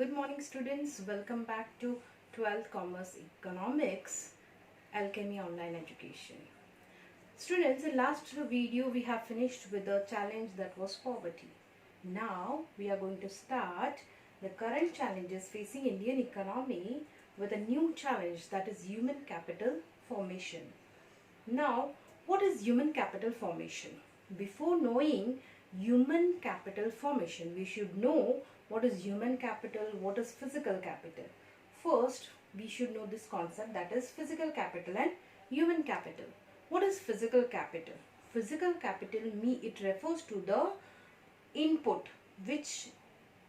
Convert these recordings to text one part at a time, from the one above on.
Good morning students, welcome back to 12th Commerce Economics Alchemy Online Education. Students, in last video we have finished with the challenge that was poverty. Now we are going to start the current challenges facing Indian economy with a new challenge, that is human capital formation. Now, what is human capital formation? Before knowing human capital formation, we should know what is human capital, what is physical capital. First, we should know this concept, that is physical capital and human capital. What is physical capital? Physical capital it refers to the input which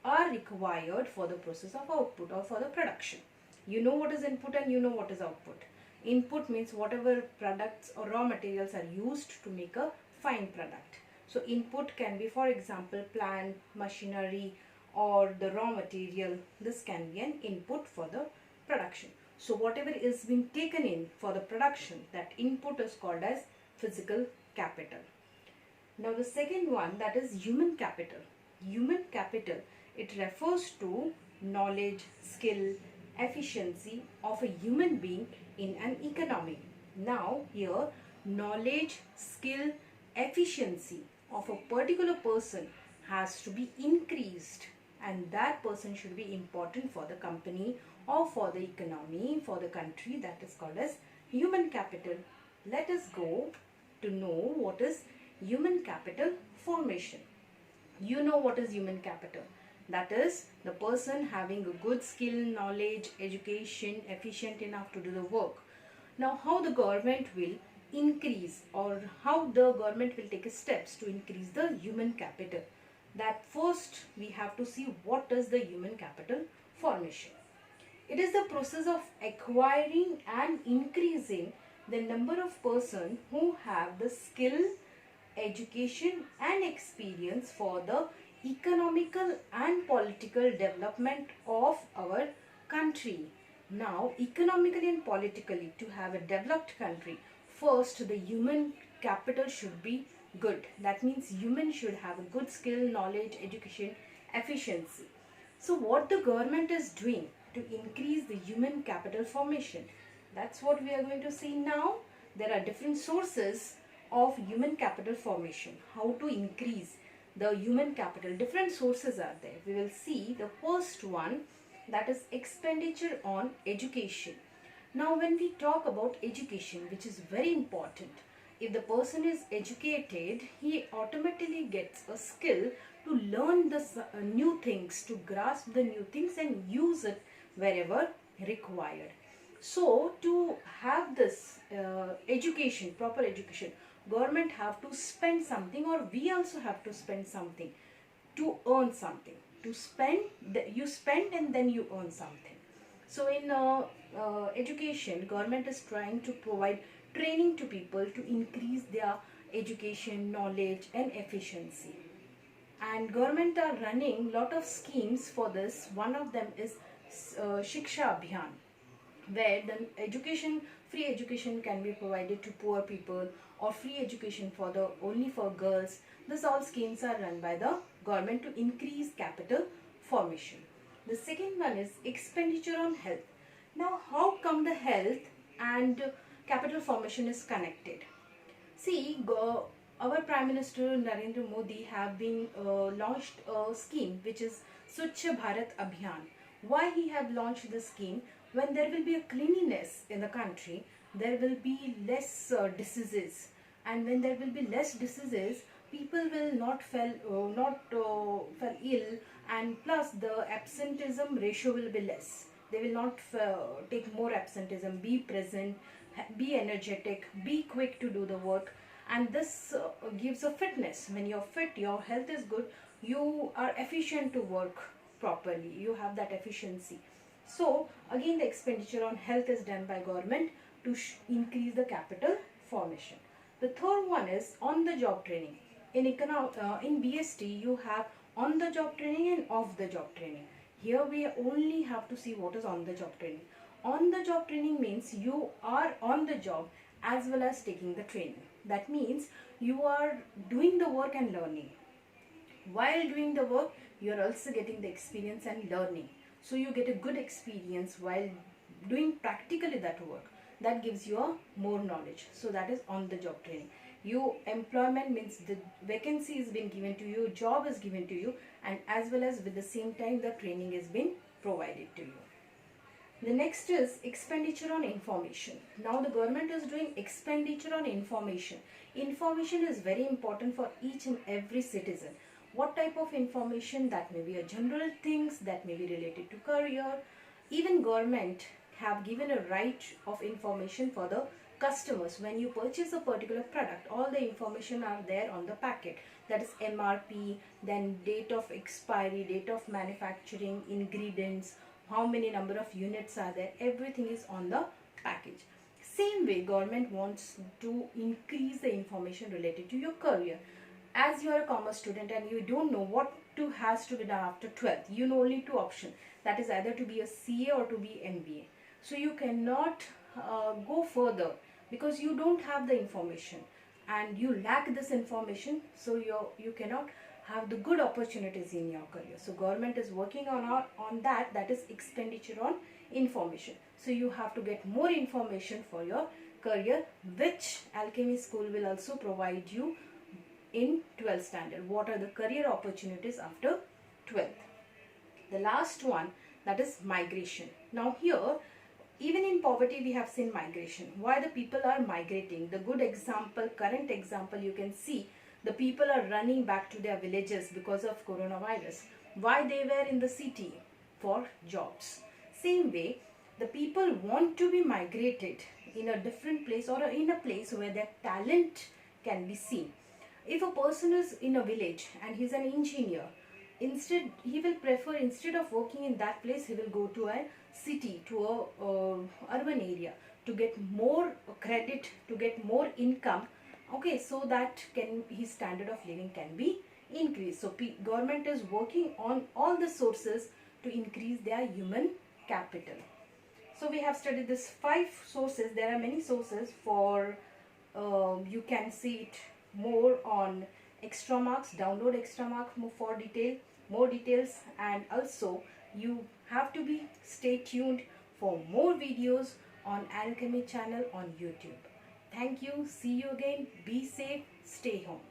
are required for the process of output or for the production. You know what is input and you know what is output. Input means whatever products or raw materials are used to make a fine product. So input can be, for example, plant, machinery, or the raw material. This can be an input for the production. So whatever is being taken in for the production, that input is called as physical capital. Now the second one, that is human capital. Human capital, it refers to knowledge, skill, efficiency of a human being in an economy. Now here, knowledge, skill, efficiency of a particular person has to be increased, and that person should be important for the company or for the economy, for the country. That is called as human capital. Let us go to know what is human capital formation. You know what is human capital. That is the person having a good skill, knowledge, education, efficient enough to do the work. Now how the government will increase, or how the government will take steps to increase the human capital. That first we have to see what is the human capital formation. It is the process of acquiring and increasing the number of persons who have the skill, education and experience for the economical and political development of our country. Now, economically and politically, to have a developed country, first the human capital should be good. That means human should have a good skill, knowledge, education, efficiency. So what the government is doing to increase the human capital formation, that's what we are going to see now. There are different sources of human capital formation. How to increase the human capital, different sources are there. We will see the first one, that is expenditure on education. Now when we talk about education, which is very important, if the person is educated, he automatically gets a skill to learn the new things, to grasp the new things and use it wherever required. So to have this education, proper education, government have to spend something, or we also have to spend something to earn something. To spend, you spend and then you earn something. So in education, government is trying to provide training to people to increase their education, knowledge and efficiency. And government are running lot of schemes for this. One of them is Shiksha Abhiyan, where the free education can be provided to poor people, or free education for only for girls. This all schemes are run by the government to increase capital formation. The second one is expenditure on health. Now how come the health and capital formation is connected? See, our Prime Minister Narendra Modi have been launched a scheme which is Swachh Bharat Abhiyan. Why he have launched this scheme? When there will be a cleanliness in the country, there will be less diseases, and when there will be less diseases, people will not fall ill, and plus the absenteeism ratio will be less. They will not take more absenteeism. Be present, be energetic, be quick to do the work, and this gives a fitness. When you're fit, your health is good, you are efficient to work properly, you have that efficiency. So again, the expenditure on health is done by government to increase the capital formation. The third one is on the job training. In BST you have on the job training and off the job training. Here we only have to see what is on the job training. On the job training means you are on the job as well as taking the training. That means you are doing the work and learning. While doing the work, you are also getting the experience and learning. so you get a good experience while doing practically that work. That gives you a more knowledge. So that is on the job training. You employment means the vacancy is been given to you, job is given to you, and as well as with the same time the training is been provided to you. The next is expenditure on information. Now the government is doing expenditure on information. Information is very important for each and every citizen. What type of information? That may be a general things, that may be related to career. Even government have given a right of information for the customers. When you purchase a particular product, all the information are there on the packet. That is MRP, then date of expiry, date of manufacturing, ingredients, how many number of units are there, everything is on the package. Same way government wants to increase the information related to your career. As you are a commerce student and you don't know what has to be done after 12th, you know only two options, that is either to be a CA or to be MBA. So you cannot go further because you don't have the information and you lack this information, so you cannot have the good opportunities in your career. So government is working on that is expenditure on information. So you have to get more information for your career, which Alchemy School will also provide you in 12th standard. What are the career opportunities after 12th? The last one, that is migration. Now here, even in poverty we have seen migration. Why the people are migrating? The good example, current example, you can see the people are running back to their villages because of coronavirus. Why they were in the city? For jobs. Same way, the people want to be migrated in a different place or in a place where their talent can be seen. If a person is in a village and he's an engineer, instead he will prefer, instead of working in that place, he will go to a city, to a urban area, to get more credit, to get more income. Okay, so that his standard of living can be increased. So government is working on all the sources to increase their human capital. So we have studied this 5 sources. There are many sources for you can see it more on extra marks. Download extra mark for more details, and also you have to be stay tuned for more videos on Alchemy channel on YouTube. Thank you. See you again. Be safe. Stay home.